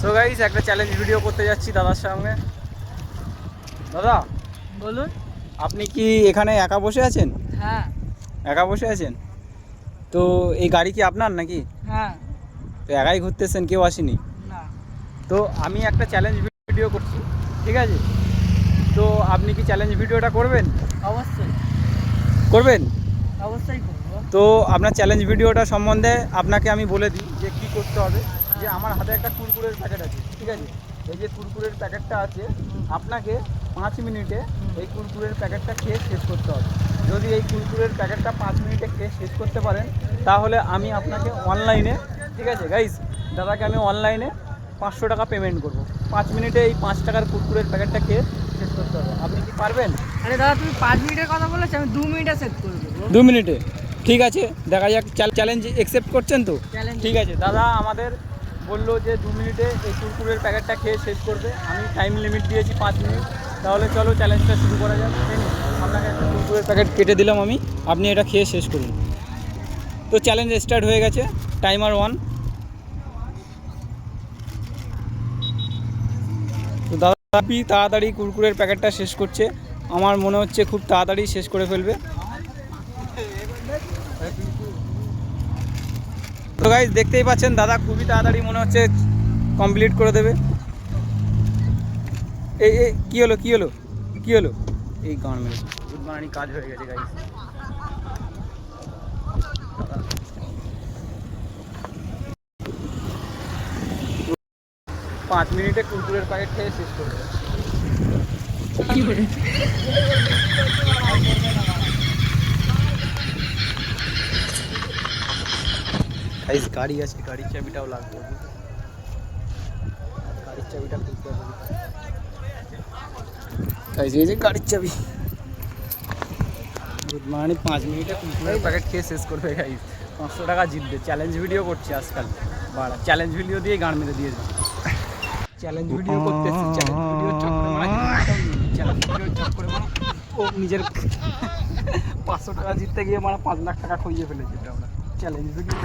So guys একটা challenge video করতে যাচ্ছি দাদার সঙ্গে। দাদা বলুন। আপনি কি এখানে একা বসে আছেন? হ্যাঁ। একা বসে আছেন? তো এই গাড়ি কি আপনার নাকি? হ্যাঁ। তো একাই ঘুরতেছেন, কেউ আসেনি? না। তো আমি একটা চ্যালেঞ্জ ভিডিও করছি, ঠিক আছে? তো আপনি কি চ্যালেঞ্জ ভিডিওটা করবেন? অবশ্যই করবেন? অবশ্যই করবো। তো আপনার চ্যালেঞ্জ ভিডিওটা সম্বন্ধে আপনাকে আমি বলে দিই যে কী করতে হবে। যে আমার হাতে একটা কুরকুরের প্যাকেট আছে, ঠিক আছে? এই যে কুরকুরের প্যাকেটটা আছে, আপনাকে 5 মিনিটে এই কুরকুরের প্যাকেটটা খেয়ে শেষ করতে হবে। যদি এই কুরকুরের প্যাকেটটা 5 মিনিটে খেয়ে শেষ করতে পারেন, তাহলে আমি আপনাকে অনলাইনে, ঠিক আছে গাইজ, দাদাকে আমি অনলাইনে 500 টাকা পেমেন্ট করবো। 5 মিনিটে এই 5 টাকার কুরকুরের প্যাকেটটা খেয়ে শেষ করতে হবে। আপনি কি পারবেন? আরে দাদা, তুমি 5 মিনিটের কথা বলেছো, আমি 2 মিনিটে সেট করে দেবো। 2 মিনিটে? ঠিক আছে, দেখা যাক। চ্যালেঞ্জ অ্যাকসেপ্ট করছেন তো? চ্যালেঞ্জ। ঠিক আছে, দাদা আমাদের বললো যে 2 মিনিটে এই কুরকুরের প্যাকেটটা খেয়ে শেষ করবে। আমি টাইম লিমিট দিয়েছি 5 মিনিট। তাহলে চলো চ্যালেঞ্জটা শুরু করা যাক। আপনাকে একটা কুরকুরের প্যাকেট কেটে দিলাম আমি, আপনি এটা খেয়ে শেষ করুন। তো চ্যালেঞ্জ স্টার্ট হয়ে গেছে, টাইমার 1। তো দাদা আপনি তাড়াতাড়ি কুরকুরের প্যাকেটটা শেষ করছে, আমার মনে হচ্ছে খুব তাড়াতাড়ি শেষ করে ফেলবে। তো গাইস দেখতেই পাচ্ছেন দাদা খুবই তাড়াতাড়ি মনে হচ্ছে কমপ্লিট করে দেবে। এই কী হলো কী হলো কী হলো? এই গভর্নমেন্ট গুড মর্নিং, কাজ হয়ে গেছে গাইস। 5 মিনিটে কুরকুরের প্যাকেট খেয়ে শেষ করবে। গাইস গাড়ি আছে, গাড়ির চাবিটাও লাগবে, গাড়ির চাবিটা খুলতে হবে। গাইস এই যে গাড়ির চাবি। গুড মর্নিং, 5 মিনিটে কুরকুরের প্যাকেট খেয়ে শেষ করবে গাইস। 500 টাকা জিতবে। চ্যালেঞ্জ ভিডিও করছি আজকাল, বাড়া চ্যালেঞ্জ ভিডিও দিয়ে গান মেরে দিয়ে যাবে। চ্যালেঞ্জ ভিডিও করতেছি, চ্যালেঞ্জ ভিডিও চক্করে মারা, চ্যালেঞ্জ ভিডিও চক্করে মারা ও নিজের 500 টাকা জিততে গিয়ে মানে 5 লাখ টাকা খুইয়ে ফেলেছে। এটা আমরা চ্যালেঞ্জ ভিডিও